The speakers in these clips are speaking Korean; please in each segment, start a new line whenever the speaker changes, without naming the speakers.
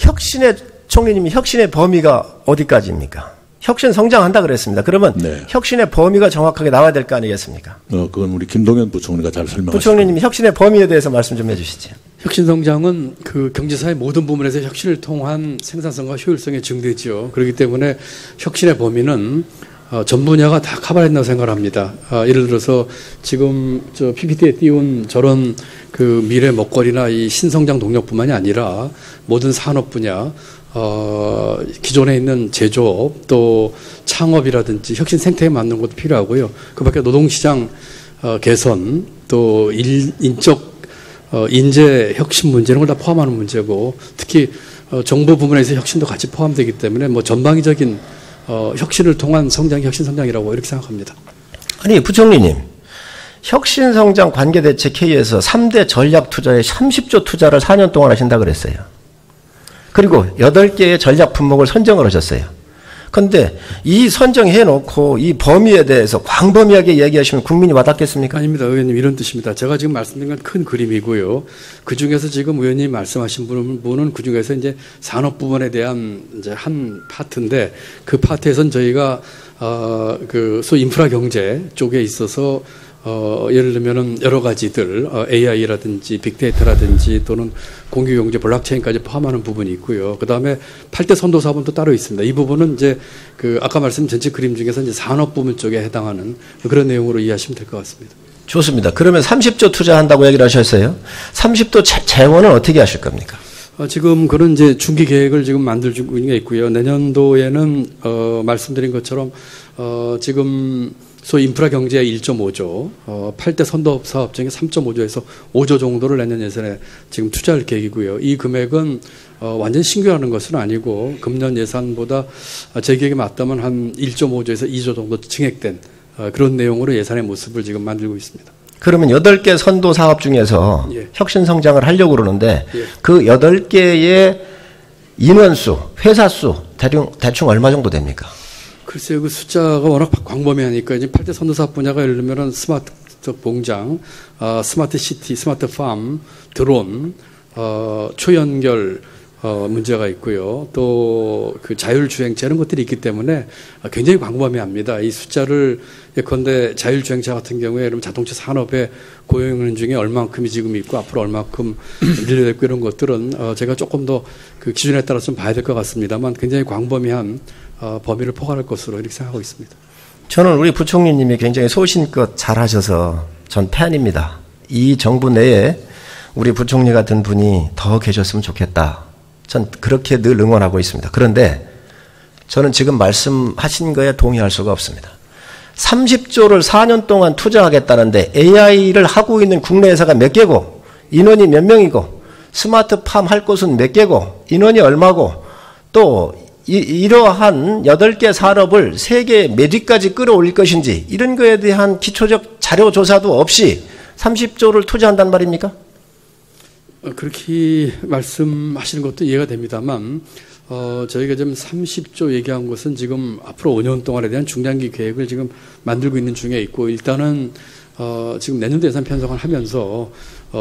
혁신의 총리님이 혁신의 범위가 어디까지입니까? 혁신 성장한다 그랬습니다. 그러면
네.
혁신의 범위가 정확하게 나와야 될 거 아니겠습니까?
그건 우리 김동연 부총리가 잘 설명하시죠.
부총리님이 혁신의 범위에 대해서 말씀 좀 해주시죠.
혁신 성장은 그 경제사의 모든 부문에서 혁신을 통한 생산성과 효율성의 증대지요. 그렇기 때문에 혁신의 범위는 전 분야가 다 커버된다고 생각합니다. 예를 들어서 지금 저 PPT에 띄운 저런 그 미래 먹거리나 이 신성장 동력뿐만이 아니라 모든 산업 분야, 기존에 있는 제조업 또 창업이라든지 혁신 생태에 맞는 것도 필요하고요. 그밖에 노동시장 개선 또 인적 인재 혁신 문제 이런 걸 다 포함하는 문제고 특히 정부 부문에서 혁신도 같이 포함되기 때문에 뭐 전방위적인 혁신을 통한 성장이 혁신 성장이라고 이렇게 생각합니다.
아니 부총리님, 혁신성장 관계대책회의에서 3대 전략 투자에 30조 투자를 4년 동안 하신다 그랬어요. 그리고 8개의 전략 품목을 선정을 하셨어요. 그런데 이 선정해놓고 이 범위에 대해서 광범위하게 얘기하시면 국민이 와닿겠습니까?
아닙니다. 의원님 이런 뜻입니다. 제가 지금 말씀드린 건 큰 그림이고요. 그중에서 지금 의원님 말씀하신 분은 그중에서 이제 산업 부분에 대한 이제 한 파트인데 그 파트에선 저희가 그 소위 인프라 경제 쪽에 있어서 예를 들면은 여러 가지들 AI라든지 빅데이터라든지 또는 공유경제 블록체인까지 포함하는 부분이 있고요. 그 다음에 8대 선도 사업은 또 따로 있습니다. 이 부분은 이제 그 아까 말씀 전체 그림 중에서 이제 산업 부분 쪽에 해당하는 그런 내용으로 이해하시면 될 것 같습니다.
좋습니다. 그러면 30조 투자한다고 얘기를 하셨어요. 30조 재원은 어떻게 하실 겁니까?
지금 그런 이제 중기 계획을 지금 만들고 있는 게 있고요. 내년도에는 말씀드린 것처럼 지금 소위 인프라 경제의 1.5조, 8대 선도업 사업 중에 3.5조에서 5조 정도를 내년 예산에 지금 투자할 계획이고요. 이 금액은 완전 신규하는 것은 아니고 금년 예산보다 제 기억에 맞다면 한 1.5조에서 2조 정도 증액된 그런 내용으로 예산의 모습을 지금 만들고 있습니다.
그러면 8개 선도 사업 중에서
예.
혁신 성장을 하려고 그러는데
예.
그 8개의 인원수, 회사수 대충 얼마 정도 됩니까?
글쎄요, 그 숫자가 워낙 광범위하니까 이제 8대 선도사업 분야가 예를 들면은 스마트 공장, 스마트 시티, 스마트 팜, 드론, 초연결 문제가 있고요. 또 그 자율주행차 이런 것들이 있기 때문에 굉장히 광범위합니다. 이 숫자를 예컨대 자율주행차 같은 경우에 그럼 자동차 산업에 고용인 중에 얼만큼이 지금 있고 앞으로 얼만큼 늘려냈고 이런 것들은 제가 조금 더 그 기준에 따라서 좀 봐야 될 것 같습니다만 굉장히 광범위한 범위를 포괄할 것으로 이렇게 생각하고 있습니다.
저는 우리 부총리님이 굉장히 소신껏 잘하셔서 전 팬입니다. 이 정부 내에 우리 부총리 같은 분이 더 계셨으면 좋겠다. 전 그렇게 늘 응원하고 있습니다. 그런데 저는 지금 말씀하신 거에 동의할 수가 없습니다. 30조를 4년 동안 투자하겠다는데 AI를 하고 있는 국내 회사가 몇 개고 인원이 몇 명이고 스마트팜 할 곳은 몇 개고 인원이 얼마고 또 이러한 8개 산업을 세계 몇 위까지 끌어올릴 것인지 이런 거에 대한 기초적 자료 조사도 없이 30조를 투자한단 말입니까?
그렇게 말씀하시는 것도 이해가 됩니다만 저희가 지금 30조 얘기한 것은 지금 앞으로 5년 동안에 대한 중장기 계획을 지금 만들고 있는 중에 있고 일단은 지금 내년도 예산 편성을 하면서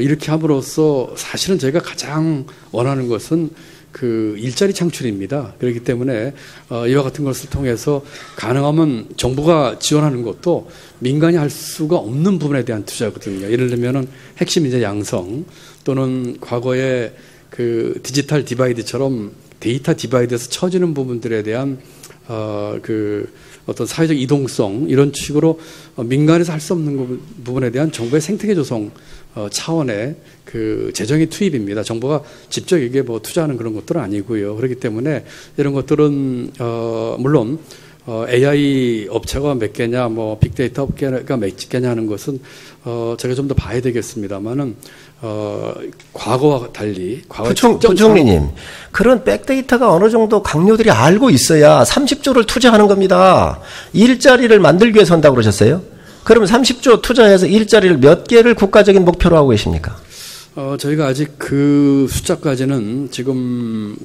이렇게 함으로써 사실은 저희가 가장 원하는 것은 그 일자리 창출입니다. 그렇기 때문에 이와 같은 것을 통해서 가능하면 정부가 지원하는 것도 민간이 할 수가 없는 부분에 대한 투자거든요. 예를 들면은 핵심 인재 양성 또는 과거에 그 디지털 디바이드처럼 데이터 디바이드에서 처지는 부분들에 대한 그 어떤 사회적 이동성 이런 식으로 민간에서 할 수 없는 부분에 대한 정부의 생태계 조성 차원의 그 재정의 투입입니다. 정부가 직접 이게 뭐 투자하는 그런 것들은 아니고요. 그렇기 때문에 이런 것들은 물론 AI 업체가 몇 개냐, 뭐 빅데이터 업계가 몇 개냐 하는 것은 제가 좀 더 봐야 되겠습니다만은 과거와 달리
부총리님 그런 백데이터가 어느 정도 강요들이 알고 있어야 30조를 투자하는 겁니다. 일자리를 만들기 위해서 한다고 그러셨어요? 그러면 30조 투자해서 일자리를 몇 개를 국가적인 목표로 하고 계십니까?
저희가 아직 그 숫자까지는 지금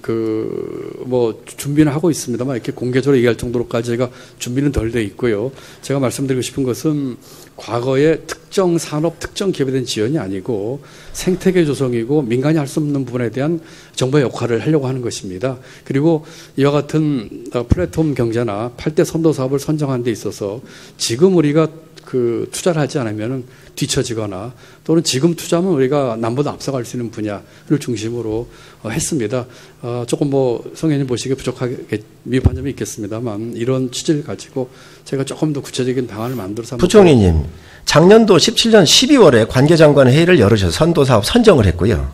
뭐 준비는 하고 있습니다만 이렇게 공개적으로 얘기할 정도로까지 저희가 준비는 덜 돼 있고요. 제가 말씀드리고 싶은 것은 과거의 특정 산업, 특정 기업에 대한 지원이 아니고 생태계 조성이고 민간이 할 수 없는 부분에 대한 정부의 역할을 하려고 하는 것입니다. 그리고 이와 같은 플랫폼 경제나 8대 선도 사업을 선정하는 데 있어서 지금 우리가 그 투자를 하지 않으면 뒤처지거나 또는 지금 투자하면 우리가 남보다 앞서갈 수 있는 분야를 중심으로 했습니다. 조금 뭐 성현님 보시기에 부족하게 미흡한 점이 있겠습니다만 이런 취지를 가지고 제가 조금 더 구체적인 방안을 만들어서
부총리님, 작년도 17년 12월에 관계장관 회의를 열으셔서 선도사업 선정을 했고요.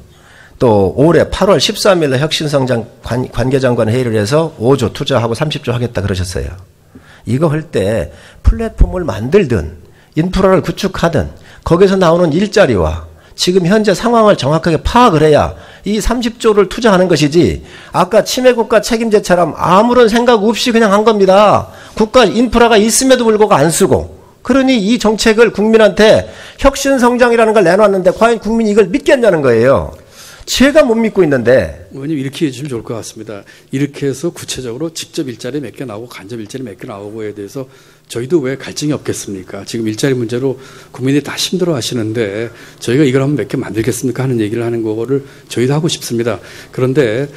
또 올해 8월 13일에 혁신성장 관계장관 회의를 해서 5조 투자하고 30조 하겠다 그러셨어요. 이거 할 때 플랫폼을 만들든 인프라를 구축하든 거기서 나오는 일자리와 지금 현재 상황을 정확하게 파악을 해야 이 30조를 투자하는 것이지 아까 치매국가 책임제처럼 아무런 생각 없이 그냥 한 겁니다. 국가 인프라가 있음에도 불구하고 안 쓰고. 그러니 이 정책을 국민한테 혁신성장이라는 걸 내놨는데 과연 국민이 이걸 믿겠냐는 거예요. 제가 못 믿고 있는데.
의원님 이렇게 해주시면 좋을 것 같습니다. 이렇게 해서 구체적으로 직접 일자리 몇 개 나오고 간접 일자리 몇 개 나오고에 대해서 저희도 왜 갈증이 없겠습니까? 지금 일자리 문제로 국민들이 다 힘들어 하시는데 저희가 이걸 한번 몇 개 만들겠습니까? 하는 얘기를 하는 거를 저희도 하고 싶습니다. 그런데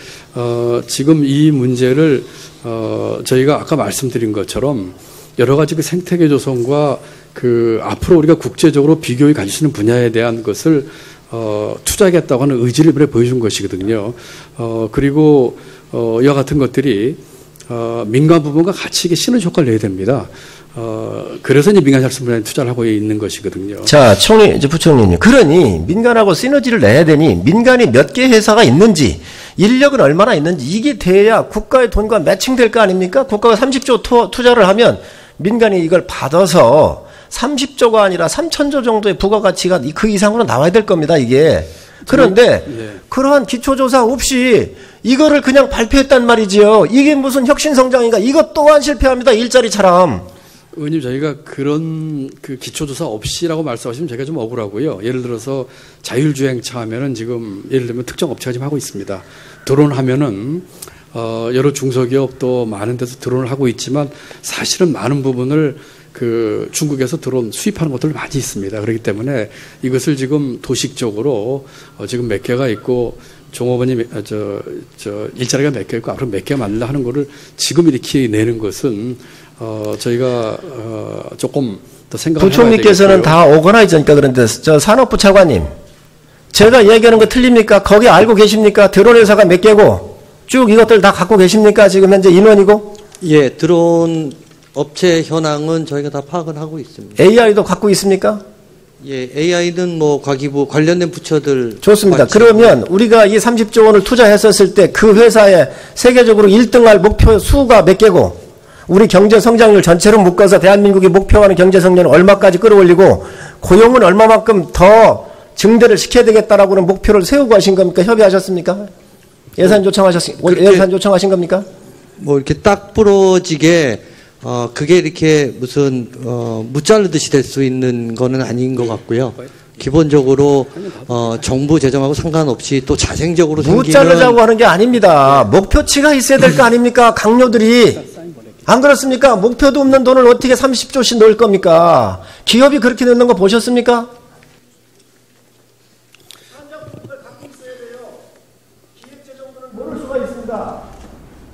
지금 이 문제를 저희가 아까 말씀드린 것처럼 여러 가지 그 생태계 조성과 그 앞으로 우리가 국제적으로 비교를 가질 수 있는 분야에 대한 것을 투자하겠다고 하는 의지를 보여준 것이거든요. 그리고 이와 같은 것들이 민간 부분과 같이 이게 시너지 효과를 내야 됩니다. 그래서 이제 민간 혁신 분야에 투자를 하고 있는 것이거든요.
자, 부총리님. 그러니 민간하고 시너지를 내야 되니 민간이 몇 개 회사가 있는지 인력은 얼마나 있는지 이게 돼야 국가의 돈과 매칭될 거 아닙니까? 국가가 30조 투자를 하면 민간이 이걸 받아서 30조가 아니라 3,000조 정도의 부가가치가 그 이상으로 나와야 될 겁니다, 이게. 그런데 그러한 기초조사 없이 이거를 그냥 발표했단 말이지요. 이게 무슨 혁신성장인가? 이것 또한 실패합니다, 일자리처럼.
의원님, 저희가 그런 그 기초조사 없이라고 말씀하시면 제가 좀 억울하고요. 예를 들어서 자율주행차 하면은 지금 예를 들면 특정 업체가 지금 하고 있습니다. 드론 하면은 여러 중소기업도 많은 데서 드론을 하고 있지만 사실은 많은 부분을 그 중국에서 드론 수입하는 것들 많이 있습니다. 그렇기 때문에 이것을 지금 도식적으로 지금 몇 개가 있고 종업원이 일자리가 몇 개 있고 앞으로 몇 개가 만들라 하는 거를 지금 이렇게 내는 것은 저희가 조금 더 생각을 해봐야 되겠고요.
부총리께서는 다 오거나이저니까 그런데 저 산업부 차관님, 제가 얘기하는 거 틀립니까? 거기 알고 계십니까? 드론 회사가 몇 개고 쭉 이것들 다 갖고 계십니까? 지금 현재 인원이고?
예, 드론 업체 현황은 저희가 다 파악을 하고 있습니다.
AI도 갖고 있습니까?
예, AI는 뭐 과기부 관련된 부처들.
좋습니다. 그러면 우리가 이 30조 원을 투자했었을 때 그 회사에 세계적으로 1등할 목표 수가 몇 개고 우리 경제 성장률 전체로 묶어서 대한민국이 목표하는 경제 성장을 얼마까지 끌어올리고 고용은 얼마만큼 더 증대를 시켜야 되겠다라고는 목표를 세우고 하신 겁니까? 협의하셨습니까? 예산 요청하신 겁니까?
뭐 이렇게 딱 부러지게 그게 이렇게 무슨 무자르듯이 될 수 있는 거는 아닌 것 같고요. 기본적으로 정부 재정하고 상관없이 또 자생적으로 생기는
무자르자고 하는 게 아닙니다. 목표치가 있어야 될 거 아닙니까? 강요들이. 안 그렇습니까? 목표도 없는 돈을 어떻게 30조씩 넣을 겁니까? 기업이 그렇게 넣는 거 보셨습니까? 산정품을 갖고 있어야 돼요. 기획재정부는 모를 수가 있습니다.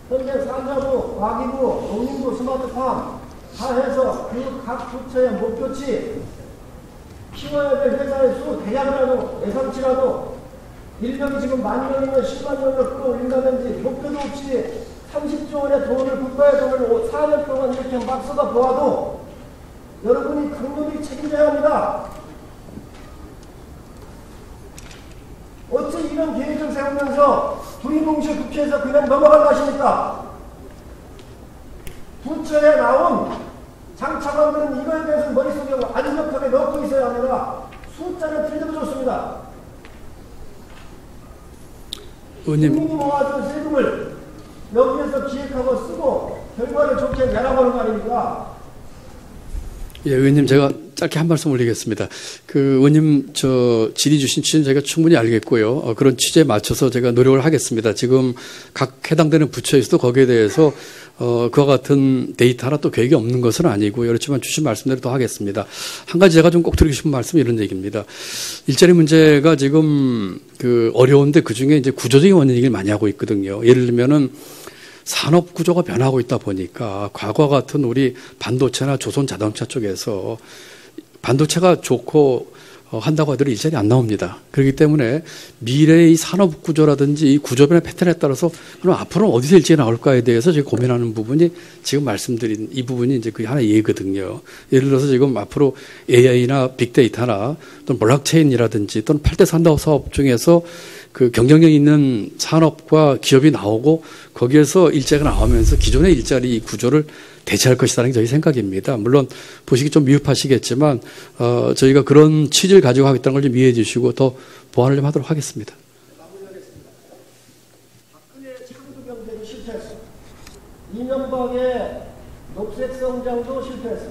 현재 산자부, 과기부, 농림부, 스마트팜 다 해서 그 각 부처의 목표치 키워야 될 회사의 수 대략이라도 예상치라도 인력이 지금 10,000명이면 10만 명을 끌어올린다든지 목표도 없이 30조 원의 돈을 국가의 돈을 4년 동안 이렇게 막 쏟아 보아도 여러분이 강력히 책임져야 합니다. 어찌 이런 계획을 세우면서 두리뭉실 국회에서 그냥 넘어가려 하십니까? 부처에 나온 장차관들은 이거에 대해서 머릿속에 완벽하게 넣고 있어야 합니다. 숫자는 틀려도 좋습니다. 국민이 모아준 세금을 여기에서 기획하고 쓰고 결과를 좋게 내라고 하는 거 아닙니까?
예, 의원님, 제가 짧게 한 말씀 올리겠습니다. 그 의원님 저 질의 주신 취지는 제가 충분히 알겠고요. 그런 취지에 맞춰서 제가 노력을 하겠습니다. 지금 각 해당되는 부처에서도 거기에 대해서 그와 같은 데이터나 또 계획이 없는 것은 아니고요. 그렇지만 주신 말씀대로 더 하겠습니다. 한 가지 제가 좀 꼭 드리고 싶은 말씀이 이런 얘기입니다. 일자리 문제가 지금 그 어려운데 그 중에 이제 구조적인 원인 얘기를 많이 하고 있거든요. 예를 들면은 산업 구조가 변하고 있다 보니까 과거와 같은 우리 반도체나 조선 자동차 쪽에서 반도체가 좋고 한다고 하더라도 일자리 안 나옵니다. 그렇기 때문에 미래의 산업 구조라든지 이 구조변의 패턴에 따라서 그럼 앞으로 어디서 일자리 나올까에 대해서 지금 고민하는 부분이 지금 말씀드린 이 부분이 이제 그게 하나의 예거든요. 예를 들어서 지금 앞으로 AI나 빅데이터나 또는 블록체인이라든지 또는 8대 산업 사업 중에서 그 경쟁력 있는 산업과 기업이 나오고 거기에서 일자리가 나오면서 기존의 일자리 구조를 대체할 것이라는 게 저희 생각입니다. 물론 보시기 좀 미흡하시겠지만 저희가 그런 취지를 가지고 하겠다는 걸 좀 이해해 주시고 더 보완을 좀 하도록 하겠습니다.
박근혜 창조 경제도 실패했어. 이명박의 녹색 성장도 실패했어.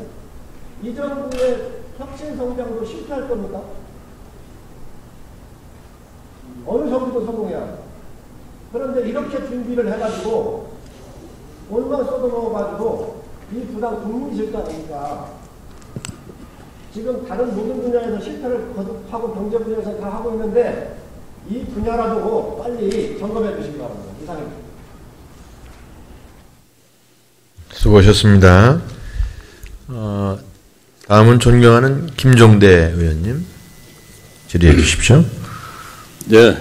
이 정부의 혁신 성장도 실패할 겁니까? 어느 정도 성공해야 합니다. 그런데 이렇게 준비를 해가지고 돈만 쏟아넣어가지고 이 부당 국민이 질거 아닙니까? 지금 다른 모든 분야에서 실패를 거듭하고 경제 분야에서 다 하고 있는데 이 분야라도 빨리 점검해 주시기 바랍니다. 이상입니다.
수고하셨습니다. 다음은 존경하는 김종대 의원님 질의해 주십시오.
예,